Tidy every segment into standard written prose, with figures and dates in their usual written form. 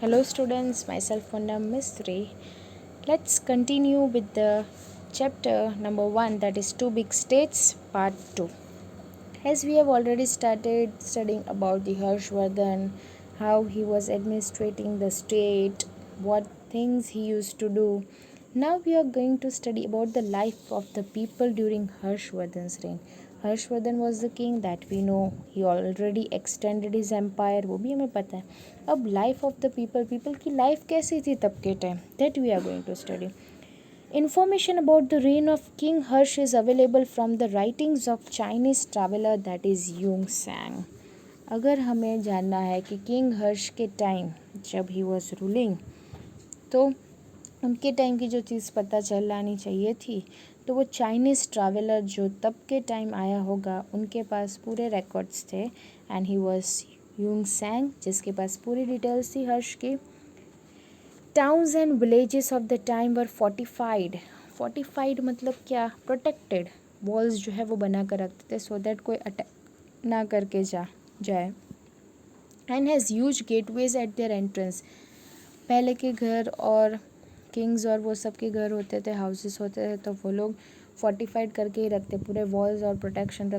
Hello students, myself Poonam Mistry. Let's continue with the chapter number 1, that is Two Big States part 2. As we have already started studying about the Harshvardhan, how he was administrating the state, what things he used to do. Now we are going to study about the life of the people during Harshvardhan's reign. Harshvardhan was the king that we know, he already extended his empire, वो भी हमें पता है. अब life of the people की life कैसी थी तब के time, that we are going to study. Information about the reign of King Harsh is available from the writings of Chinese traveler that is Yung Sang. अगर हमें जानना है कि किंग हर्ष के टाइम जब ही वॉज रूलिंग, तो उनके time की जो चीज़ पता चल आनी चाहिए थी, तो वो चाइनीज़ ट्रैवलर जो तब के टाइम आया होगा उनके पास पूरे रिकॉर्ड्स थे. And he was Hiuen Tsang, जिसके पास पूरी डिटेल्स थी हर्ष की. Towns and villages of the time were fortified मतलब क्या, प्रोटेक्टेड. वॉल्स जो है वो बना कर रखते थे सो दैट कोई अटैक ना करके जाए. And has huge gateways eight there entrance. पहले के घर और किंग्स और वो सब के घर होते थे, हाउसेस होते थे, तो वो लोग फोर्टिफाइड करके ही रखते, पूरे वॉल्स और प्रोटेक्शन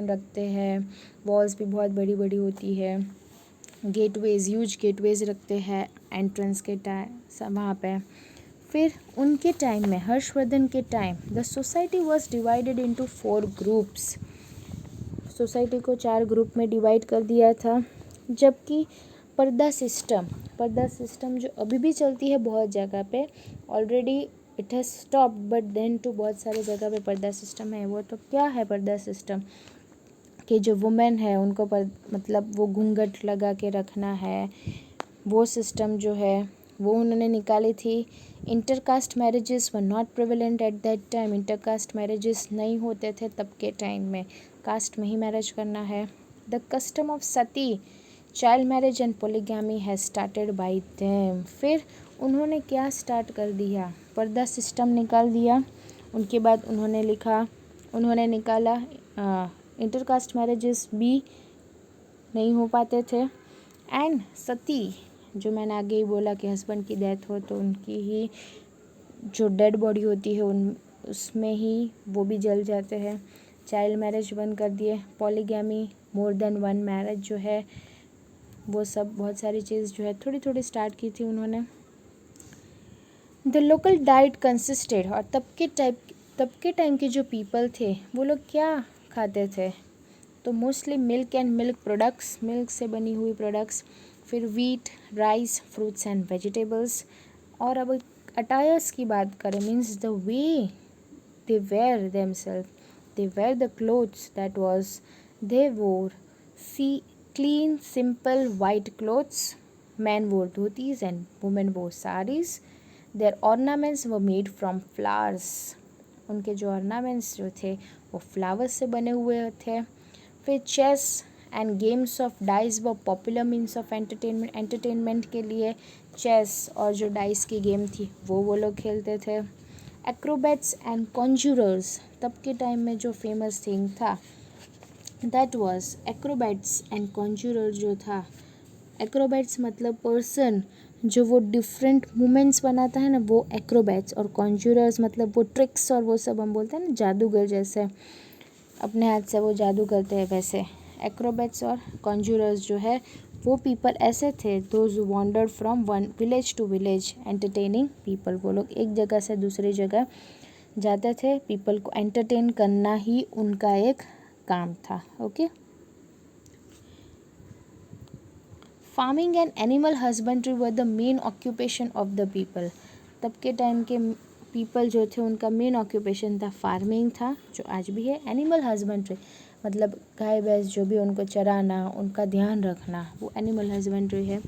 रखते हैं. वॉल्स भी बहुत बड़ी बड़ी होती है. गेटवेज, ह्यूज गेटवेज रखते हैं एंट्रेंस के टाइम वहाँ पे. फिर उनके टाइम में, हर्षवर्धन के time, the society was divided into 4 groups. Society को 4 ग्रुप में डिवाइड कर दिया था. जबकि पर्दा सिस्टम जो अभी भी चलती है बहुत जगह पे, already it has stop but then too बहुत सारे जगह पे पर्दा सिस्टम है. वो तो क्या है पर्दा सिस्टम, कि जो वुमेन है उनको मतलब वो घूंघट लगा के रखना है, वो सिस्टम जो है वो उन्होंने निकाली थी. Intercaste marriages were not prevalent at that time. Intercaste marriages नहीं होते थे तब के टाइम में, कास्ट में ही मैरिज करना है. The custom of Sati, child marriage and polygamy has started by them. फिर उन्होंने क्या स्टार्ट कर दिया, पर्दा सिस्टम निकाल दिया. उनके बाद उन्होंने निकाला इंटरकास्ट मैरिजेस भी नहीं हो पाते थे. एंड सती, जो मैंने आगे ही बोला कि हस्बैंड की डेथ हो तो उनकी ही जो डेड बॉडी होती है उसमें ही वो भी जल जाते हैं. चाइल्ड मैरिज बंद कर दिए. Polygamy, more than one marriage जो है वो सब बहुत सारी चीज़ जो है थोड़ी थोड़ी स्टार्ट की थी उन्होंने. द लोकल डाइट कंसिस्टेड, और तब के टाइम के जो पीपल थे वो लोग क्या खाते थे, तो mostly milk and milk products, milk से बनी हुई प्रोडक्ट्स. फिर wheat, rice, fruits and vegetables. और अब अटायर्स की बात करें, means the way they wear themselves, they wear the clothes that was they wore clean, simple, white clothes. Men wore dhotis and women wore saris. Their ornaments were made from flowers. उनके जो ornaments जो थे वो flowers से बने हुए थे. फिर chess and games of dice were popular means of entertainment के लिए chess और जो dice की गेम थी वो लोग खेलते थे. Acrobats and conjurers, तब के टाइम में जो फेमस थिंग था दैट वॉज एक्रोबैट्स एंड कॉन्जूरर. जो था एक्रोबैट्स मतलब पर्सन जो वो डिफरेंट मूवमेंट्स बनाता है ना, वो एक्रोबैट्स. और कॉन्जूरर्स मतलब वो ट्रिक्स और वो सब हम बोलते हैं ना, जादूगर जैसे अपने हाथ से वो जादू करते हैं, वैसे एक्रोबैट्स और कॉन्जूरर्स जो है वो पीपल ऐसे थे, those wandered from one village to village entertaining people. वो लोग एक जगह से दूसरी जगह जाते थे, पीपल को एंटरटेन करना ही उनका एक काम था. Okay. Farming and animal husbandry were the main occupation of the people. तब के टाइम के पीपल जो थे उनका मेन ऑक्यूपेशन था फार्मिंग था, जो आज भी है. एनिमल हस्बेंड्री मतलब गाय भैंस जो भी उनको चराना, उनका ध्यान रखना, वो एनिमल हस्बेंड्री है,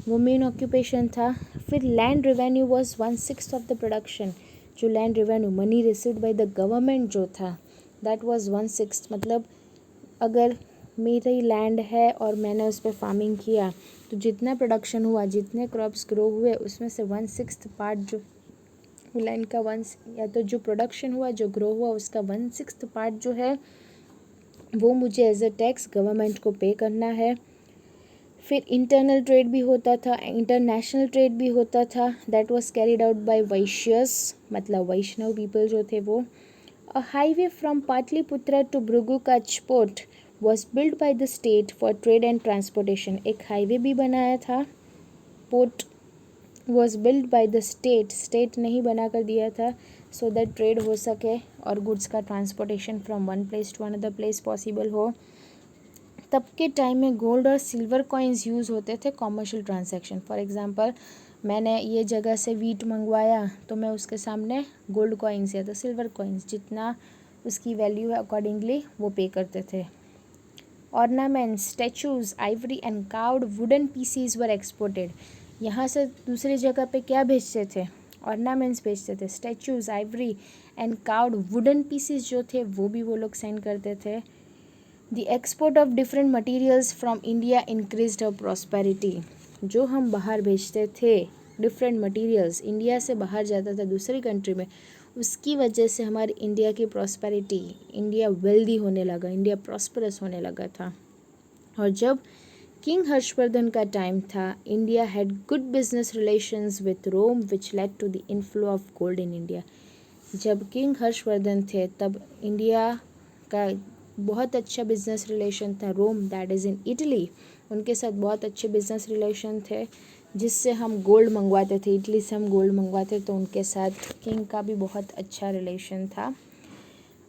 वो मेन ऑक्यूपेशन था. फिर land revenue was 1/6 of the production. जो land revenue money received by the government जो था दैट वाज 1/6. मतलब अगर मेरी लैंड है और मैंने उस पर फार्मिंग किया तो जितना प्रोडक्शन हुआ, जितने क्रॉप्स ग्रो हुए, उसमें से 1/6 पार्ट जो लैंड का या तो जो प्रोडक्शन हुआ, जो ग्रो हुआ, उसका 1/6 पार्ट जो है वो मुझे एज अ टैक्स गवर्नमेंट को पे करना है. फिर इंटरनल ट्रेड भी होता था, इंटरनेशनल ट्रेड भी होता था, that was carried out by Vaishyas, मतलब वैष्णव पीपल जो थे वो. A highway from Pataliputra to Bhrigukachchha port was build by the state for trade and transportation. एक हाईवे भी बनाया था. Port was build by the state, state ने ही बना कर दिया था, सो दैट ट्रेड हो सके और गुड्स का transportation from one place to another place possible हो. तब के टाइम में गोल्ड और सिल्वर कॉइन्स यूज़ होते थे कॉमर्शियल ट्रांजैक्शन. फॉर एग्जांपल, मैंने ये जगह से वीट मंगवाया तो मैं उसके सामने गोल्ड कॉइन्स या तो सिल्वर कॉइन्स, जितना उसकी वैल्यू है अकॉर्डिंगली वो पे करते थे. Ornaments, statues, ivory and carved wooden pieces were exported. यहाँ से दूसरी जगह पे क्या भेजते थे? ऑर्नामेंट्स भेजते थे. Statues, ivory and carved wooden pieces जो थे वो भी वो लोग सेंड करते थे. The export of different materials from India increased our prosperity. जो हम बाहर भेजते थे डिफरेंट मटीरियल्स, इंडिया से बाहर जाता था दूसरी कंट्री में, उसकी वजह से हमारी इंडिया की प्रॉस्पेरिटी, इंडिया वेल्दी होने लगा, इंडिया प्रॉस्परस होने लगा था. और जब किंग हर्षवर्धन का टाइम था, India had good business relations with Rome which led to the inflow of gold in India. जब किंग हर्षवर्धन थे तब इंडिया का बहुत अच्छा बिजनेस रिलेशन था Rome, that is in Italy. उनके साथ बहुत अच्छे बिजनेस रिलेशन थे, जिससे हम गोल्ड मंगवाते थे. इटली से हम गोल्ड मंगवाते तो उनके साथ किंग का भी बहुत अच्छा रिलेशन था.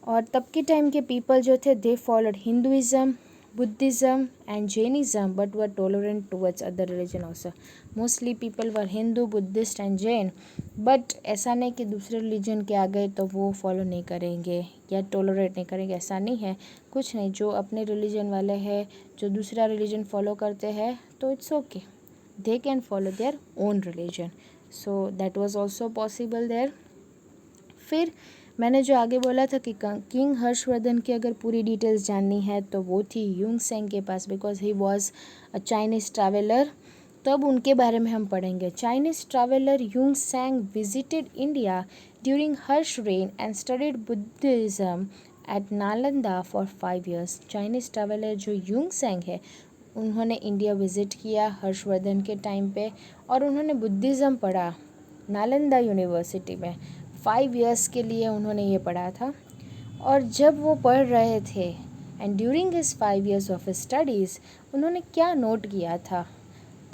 और तब के टाइम के पीपल जो थे, they followed Hinduism, Buddhism and Jainism but were tolerant towards other religion also. Mostly people were Hindu, Buddhist and Jain, but ऐसा नहीं कि दूसरे रिलीजन के आ गए तो वो फॉलो नहीं करेंगे या टॉलरेट नहीं करेंगे, ऐसा नहीं है. कुछ नहीं, जो अपने रिलीजन वाले हैं, जो दूसरा रिलीजन फॉलो करते हैं तो it's okay, they can follow their own religion. So that was also possible there. फिर मैंने जो आगे बोला था कि किंग हर्षवर्धन की अगर पूरी डिटेल्स जाननी है तो वो थी यूंग सेंग के पास, because he was a Chinese traveller. तो अब उनके बारे में हम पढ़ेंगे. Chinese traveller Hiuen Tsang visited India during Harsha reign and studied Buddhism at Nalanda for 5 years. Chinese traveller जो यूंग सेंग है, उन्होंने इंडिया विज़िट किया हर्षवर्धन के टाइम पे और उन्होंने बुद्धिज़्म पढ़ा नालंदा यूनिवर्सिटी में. 5 years के लिए उन्होंने ये पढ़ा था. और जब वो पढ़ रहे थे and during his 5 years of studies, उन्होंने क्या नोट किया था?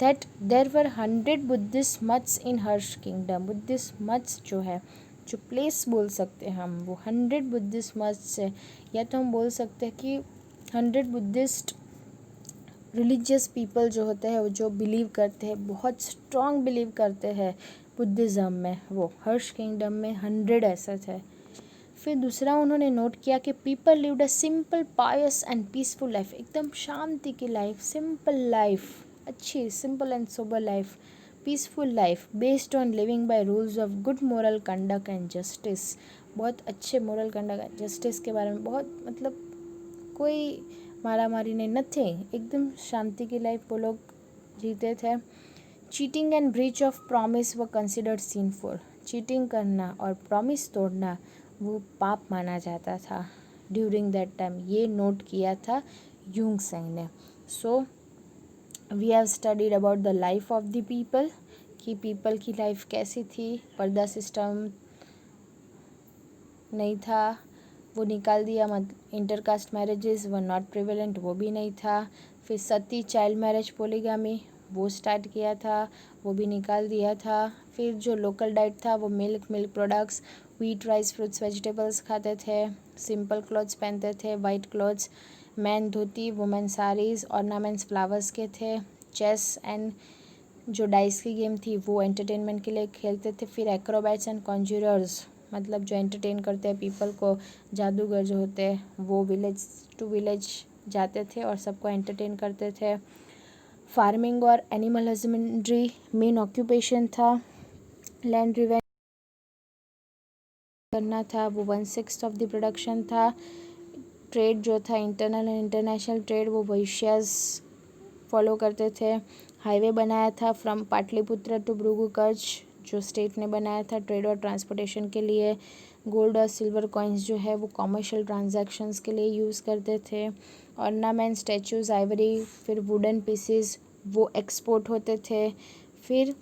That there were 100 Buddhist mutts in Harsh kingdom. Buddhist mutts जो है, जो प्लेस बोल सकते हैं हम, वो 100 बुद्धिस्ट मट्स है. या तो हम बोल सकते हैं कि 100 बुद्धिस्ट रिलीजियस पीपल जो होते हैं, वो जो बिलीव करते हैं, बहुत स्ट्रॉन्ग बिलीव करते हैं बुद्धिज़्म में, वो हर्ष किंगडम में 100 ऐसा थे. फिर दूसरा उन्होंने नोट किया कि people lived a simple, pious and peaceful life. एकदम शांति की लाइफ, सिंपल लाइफ, अच्छी simple and sober life, peaceful life, based on living by rules of good moral conduct and justice. बहुत अच्छे मोरल कंडक्ट एंड जस्टिस के बारे में, बहुत मतलब कोई मारा मारी नहीं, नथिंग, एकदम शांति की लाइफ वो लोग जीते थे. Cheating and breach of promise वो कंसिडर्ड सिनफुल. चीटिंग करना और प्रॉमिस तोड़ना वो पाप माना जाता था ड्यूरिंग दैट टाइम. ये नोट किया था यूंग सेंग ने. So we have studied about the life of the people, कि पीपल की लाइफ कैसी थी. पर्दा सिस्टम नहीं था, वो निकाल दिया. Intercaste marriages were not prevalent, वो भी नहीं था. फिर सती, चाइल्ड मैरिज, पोलीगामी, वो स्टार्ट किया था, वो भी निकाल दिया था. फिर जो लोकल डाइट था वो milk products, wheat, rice, fruits, vegetables खाते थे. सिंपल क्लॉथ्स पहनते थे, वाइट क्लॉथ्स. मैन धोती, वुमेन साड़ीज़. ऑर्नामेंट्स फ्लावर्स के थे. चेस एंड जो डाइस की गेम थी वो एंटरटेनमेंट के लिए खेलते थे. फिर एक्रोबैट्स एंड कॉन्ज्यूरर्स, मतलब जो एंटरटेन करते हैं पीपल को, जादूगर जो होते हैं, वो विलेज टू विलेज जाते थे और सबको एंटरटेन करते थे. फार्मिंग और एनिमल हस्बेंड्री मेन ऑक्यूपेशन था. लैंड रिवेन्यू करना था, वो 1/6 ऑफ द प्रोडक्शन था. ट्रेड जो था, इंटरनल एंड इंटरनेशनल ट्रेड, वो वैश्यास फॉलो करते थे. हाईवे बनाया था फ्रॉम पाटलिपुत्र टू भृगु कच्छ, जो स्टेट ने बनाया था ट्रेड और ट्रांसपोर्टेशन के लिए. गोल्ड और सिल्वर कॉइन्स जो है वो कॉमर्शियल ट्रांजैक्शंस के लिए यूज़ करते थे. ऑर्नामेंट, स्टैचूज, आइवरी, फिर वुडन पीसेस, वो एक्सपोर्ट होते थे। फिर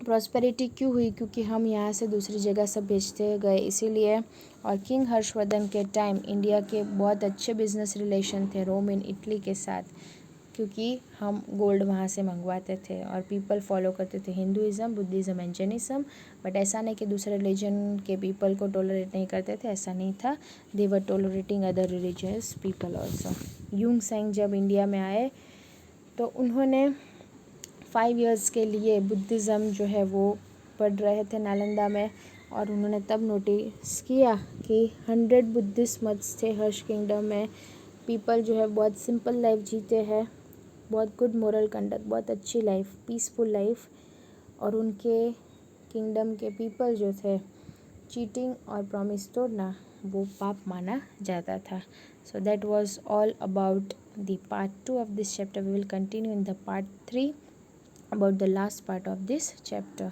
प्रॉस्पेरिटी क्यों हुई, क्योंकि हम यहाँ से दूसरी जगह सब बेचते गए इसीलिए। और किंग हर्षवर्धन के टाइम इंडिया के बहुत अच्छे बिजनेस रिलेशन थे रोम इन इटली के साथ, क्योंकि हम गोल्ड वहाँ से मंगवाते थे। और पीपल फॉलो करते थे Hinduism, Buddhism and Jainism. But ऐसा नहीं कि दूसरे रिलीजन के पीपल को टॉलरेट नहीं करते थे, ऐसा नहीं था। They were tolerating other religious people also. Hiuen Tsang जब इंडिया में आए तो उन्होंने 5 इयर्स के लिए बुद्धिज़्म जो है वो पढ़ रहे थे नालंदा में। और उन्होंने तब नोटिस किया कि 100 बुद्धिस्ट मठ्स थे हर्ष किंगडम में। पीपल जो है बहुत सिंपल लाइफ जीते हैं, बहुत गुड मोरल कंडक्ट, बहुत अच्छी लाइफ, पीसफुल लाइफ। और उनके किंगडम के पीपल जो थे, चीटिंग और प्रॉमिस तोड़ना वो पाप माना जाता था। So that was all about the part 2 of this chapter. We will continue in the part 3 about the last part of this chapter.